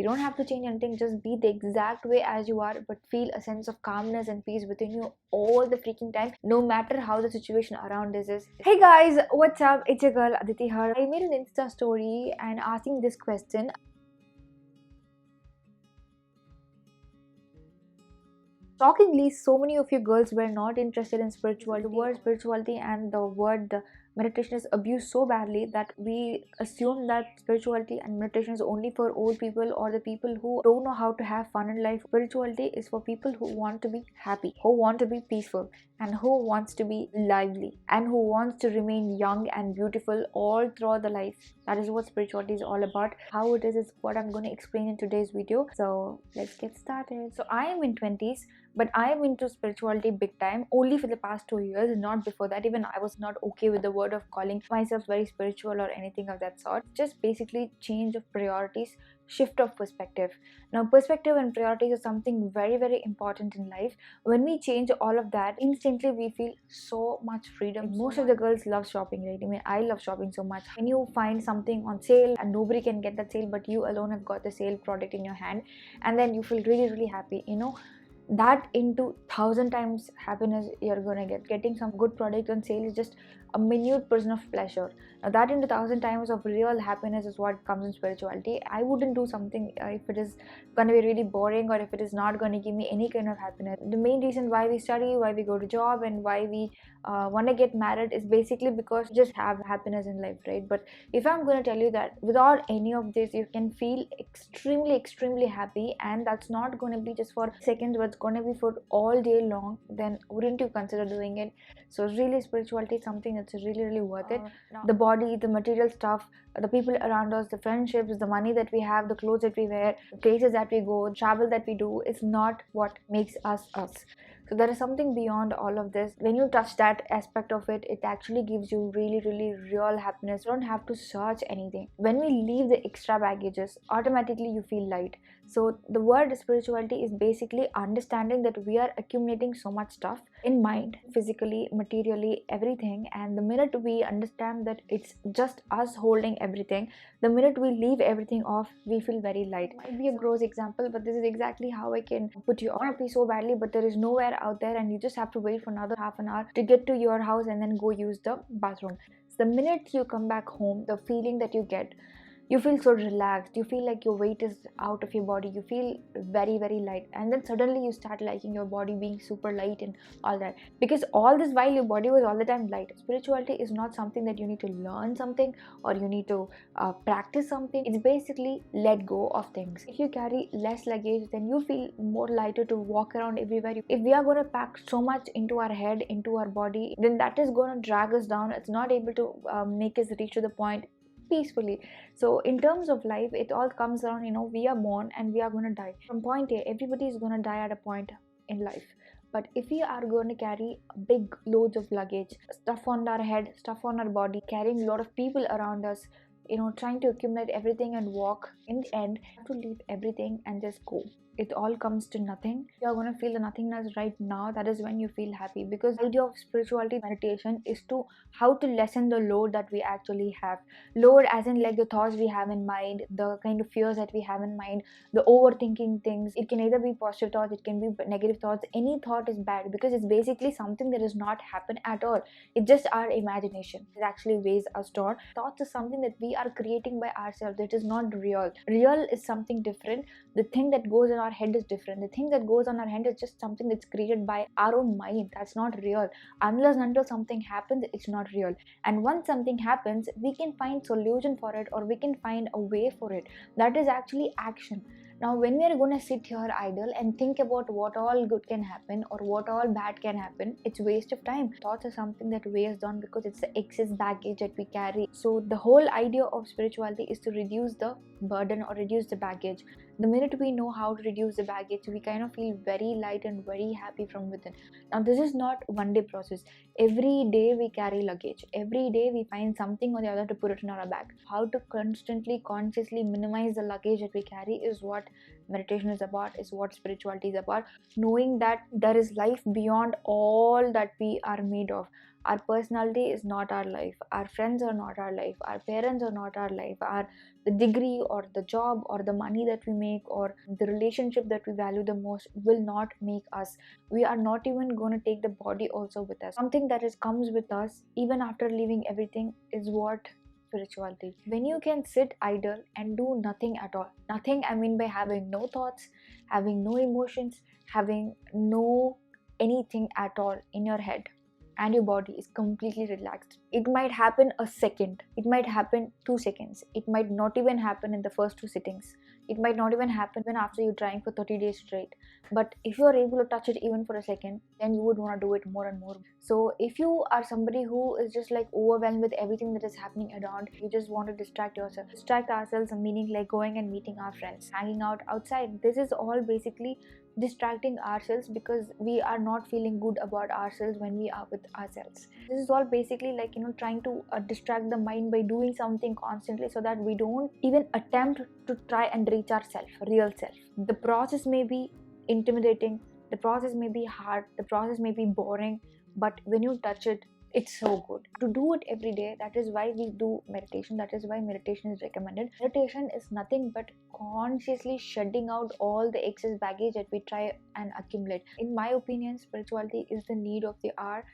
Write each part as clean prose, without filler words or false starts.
You don't have to change anything, just be the exact way as you are, but feel a sense of calmness and peace within you all the freaking time, no matter how the situation around us is. Hey guys, what's up? It's your girl Aditi here. I made an Insta story and asking this question. Shockingly, so many of you girls were not interested in spirituality. The word spirituality and the word meditation is abused so badly that we assume that spirituality and meditation is only for old people or the people who don't know how to have fun in life. Spirituality is for people who want to be happy, who want to be peaceful, and who wants to be lively, and who wants to remain young and beautiful all throughout the life. That is what spirituality is all about. How it is what I'm going to explain in today's video. So let's get started. So I am in 20s, but I am into spirituality big time only for the past 2 years, not before that. Even I was not okay with the word of calling myself very spiritual or anything of that sort. Just basically change of priorities, shift of perspective. Now perspective and priorities is something very, very important in life. When we change all of that, instantly we feel so much freedom. Most of the girls love shopping, right? I mean, I love shopping so much. When you find something on sale and nobody can get that sale, but you alone have got the sale product in your hand, and then you feel really, really happy, that into 1,000 times happiness you're gonna get. Getting some good product on sale is just a minute portion of pleasure. Now that into 1,000 times of real happiness is what comes in spirituality. I wouldn't do something if it is gonna be really boring, or if it is not gonna give me any kind of happiness. The main reason why we study, why we go to job, and why we want to get married is basically because we just have happiness in life, right? But if I'm going to tell you that without any of this you can feel extremely, extremely happy, and that's not going to be just for seconds, but it's going to be for all day long, then wouldn't you consider doing it? So really, spirituality is something that's really, really worth it. The body, the material stuff, the people around us, the friendships, the money that we have, the clothes that we wear, the places that we go, travel that we do, is not what makes us us. So there is something beyond all of this. When you touch that aspect of it, it actually gives you really, really real happiness. You don't have to search anything. When we leave the extra baggages, automatically you feel light. So the word spirituality is basically understanding that we are accumulating so much stuff in mind, physically, materially, everything, and the minute we understand that it's just us holding everything, the minute we leave everything off, we feel very light. It might be a gross example, but this is exactly how I can put you on a piece so badly, but there is nowhere out there, and you just have to wait for another half an hour to get to your house and then go use the bathroom. So the minute you come back home, the feeling that you get, you feel so relaxed, you feel like your weight is out of your body, you feel very, very light, and then suddenly you start liking your body being super light and all that, because all this while your body was all the time light. Spirituality is not something that you need to learn something or you need to practice something. It's basically let go of things. If you carry less luggage, then you feel more lighter to walk around everywhere. If we are going to pack so much into our head, into our body, then that is going to drag us down. It's not able to make us reach to the point peacefully. So in terms of life, it all comes around, we are born and we are going to die. From point A, everybody is going to die at a point in life. But if we are going to carry big loads of luggage, stuff on our head, stuff on our body, carrying a lot of people around us, trying to accumulate everything and walk, in the end, you have to leave everything and just go. It all comes to nothing. You're going to feel the nothingness right now. That is when you feel happy, because the idea of spirituality meditation is to how to lessen the load that we actually have. Load as in like the thoughts we have in mind, the kind of fears that we have in mind, the overthinking things. It can either be positive thoughts, it can be negative thoughts. Any thought is bad because it's basically something that does not happen at all. It's just our imagination. It actually weighs us down. Thoughts is something that we are creating by ourselves. It is not real. Real is something different. The thing that goes in our head is different. The thing that goes on our head is just something that's created by our own mind. That's not real. Unless until something happens, it's not real. And once something happens, we can find solution for it, or we can find a way for it. That is actually action. Now when we are going to sit here idle and think about what all good can happen or what all bad can happen, it's waste of time. Thoughts are something that weighs down because it's the excess baggage that we carry. So the whole idea of spirituality is to reduce the burden or reduce the baggage. The minute we know how to reduce the baggage, we kind of feel very light and very happy from within. Now this is not one day process. Every day we carry luggage. Every day we find something or the other to put it in our bag. How to constantly, consciously minimize the luggage that we carry is what meditation is about, is what spirituality is about. Knowing that there is life beyond all that we are made of. Our personality is not our life, our friends are not our life, our parents are not our life, our the degree or the job or the money that we make or the relationship that we value the most will not make us. We are not even going to take the body also with us. Something that is comes with us even after leaving everything is what spirituality. When you can sit idle and do nothing at all, nothing I mean by having no thoughts, having no emotions, having no anything at all in your head, and your body is completely relaxed. It might happen a second, it might happen 2 seconds, it might not even happen in the first two sittings, it might not even happen when after you trying for 30 days straight. But if you are able to touch it even for a second, then you would want to do it more and more. So if you are somebody who is just like overwhelmed with everything that is happening around, you just want to distract yourself, distract ourselves, meaning like going and meeting our friends, hanging out outside. This is all basically distracting ourselves because we are not feeling good about ourselves when we are with ourselves. This is all basically like trying to distract the mind by doing something constantly so that we don't even attempt to try and reach our self, real self. The process may be intimidating, the process may be hard, the process may be boring, but when you touch it, it's so good to do it every day. That is why we do meditation, that is why meditation is recommended. Meditation is nothing but consciously shedding out all the excess baggage that we try and accumulate. In my opinion, spirituality is the need of the hour.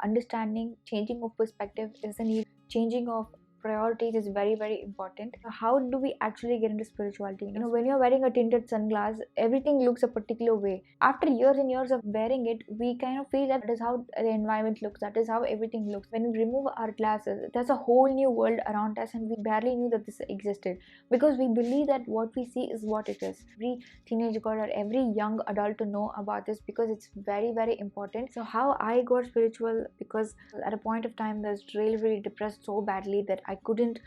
Understanding, changing of perspective is the need. Changing of priorities is very, very important. How do we actually get into spirituality? When you're wearing a tinted sunglass, everything looks a particular way. After years and years of wearing it, we kind of feel that is how the environment looks, that is how everything looks. When we remove our glasses, there's a whole new world around us, and we barely knew that this existed because we believe that what we see is what it is. Every teenage girl or every young adult to know about this because it's very, very important. So how I got spiritual, because at a point of time I was really, really depressed so badly that I couldn't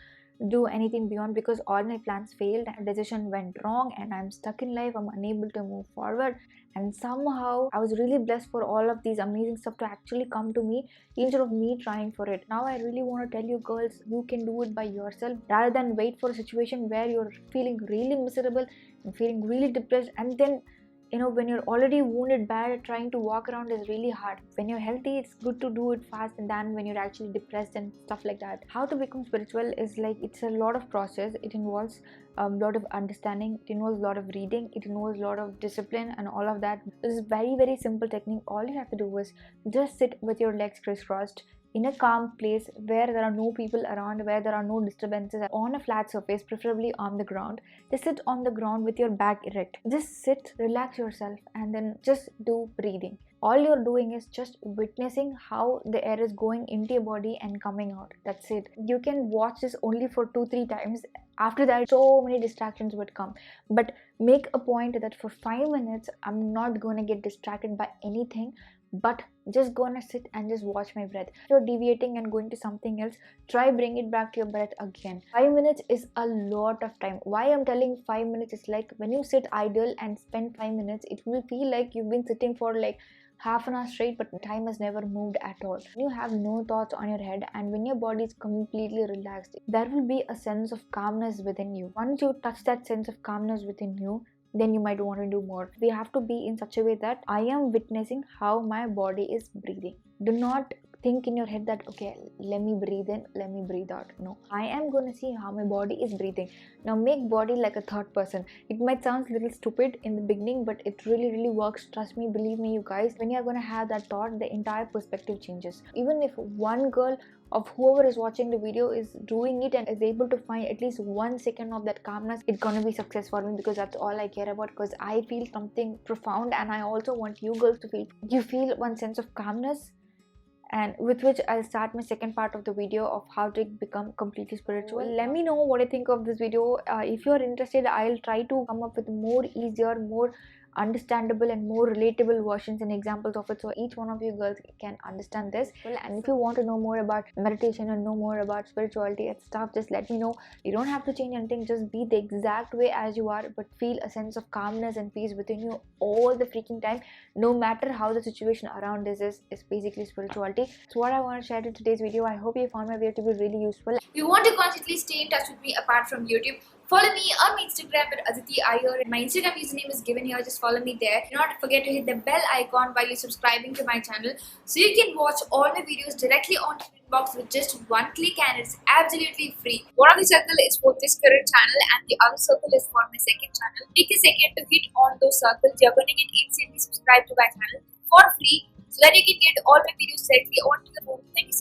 do anything beyond, because all my plans failed and decision went wrong and I'm stuck in life. I'm unable to move forward, and somehow I was really blessed for all of these amazing stuff to actually come to me instead of me trying for it. Now I really want to tell you girls, you can do it by yourself rather than wait for a situation where you're feeling really miserable and feeling really depressed, and then when you're already wounded bad, trying to walk around is really hard. When you're healthy, it's good to do it fast, and then when you're actually depressed and stuff like that. How to become spiritual is like, it's a lot of process. It involves a lot of understanding, it involves a lot of reading, it involves a lot of discipline and all of that. This is very, very simple technique. All you have to do is just sit with your legs crisscrossed in a calm place where there are no people around, where there are no disturbances, on a flat surface, preferably on the ground. Just sit on the ground with your back erect. Just sit, relax yourself, and then just do breathing. All you're doing is just witnessing how the air is going into your body and coming out. That's it. You can watch this only for 2-3 times. After that, so many distractions would come. But make a point that for 5 minutes, I'm not going to get distracted by anything, but just gonna sit and just watch my breath. If you're deviating and going to something else, try bring it back to your breath again. 5 minutes is a lot of time. Why I'm telling 5 minutes is like, when you sit idle and spend 5 minutes, it will feel like you've been sitting for like half an hour straight, but time has never moved at all. When you have no thoughts on your head and when your body is completely relaxed, there will be a sense of calmness within you. Once you touch that sense of calmness within you, then you might want to do more. We have to be in such a way that I am witnessing how my body is breathing. Do not think in your head that, okay, let me breathe in, let me breathe out. No, I am going to see how my body is breathing. Now make body like a third person. It might sound a little stupid in the beginning, but it really, really works. Trust me, believe me, you guys. When you're going to have that thought, the entire perspective changes. Even if one girl of whoever is watching the video is doing it and is able to find at least 1 second of that calmness, it's gonna be success for me, because that's all I care about, because I feel something profound and I also want you girls to feel. You feel one sense of calmness, and with which I'll start my second part of the video of how to become completely spiritual. Let me know what you think of this video. If you're interested, I'll try to come up with more easier, more understandable and more relatable versions and examples of it, so each one of you girls can understand this. And if you want to know more about meditation and know more about spirituality and stuff, just let me know. You don't have to change anything, just be the exact way as you are, but feel a sense of calmness and peace within you all the freaking time, no matter how the situation around this is basically spirituality. It's what I want to share in today's video. I hope you found my video to be really useful. If you want to constantly stay in touch with me apart from YouTube, Follow me on my Instagram at Aditi Iyer. My Instagram username is given here. Just follow me there. Do not forget to hit the bell icon while you're subscribing to my channel so you can watch all my videos directly on your inbox with just one click, and it's absolutely free. One of the circle is for this current channel and the other circle is for my second channel. Take a second to hit on those circles. You're going to get instantly subscribed to my channel for free so that you can get all my videos directly onto the phone. Thank you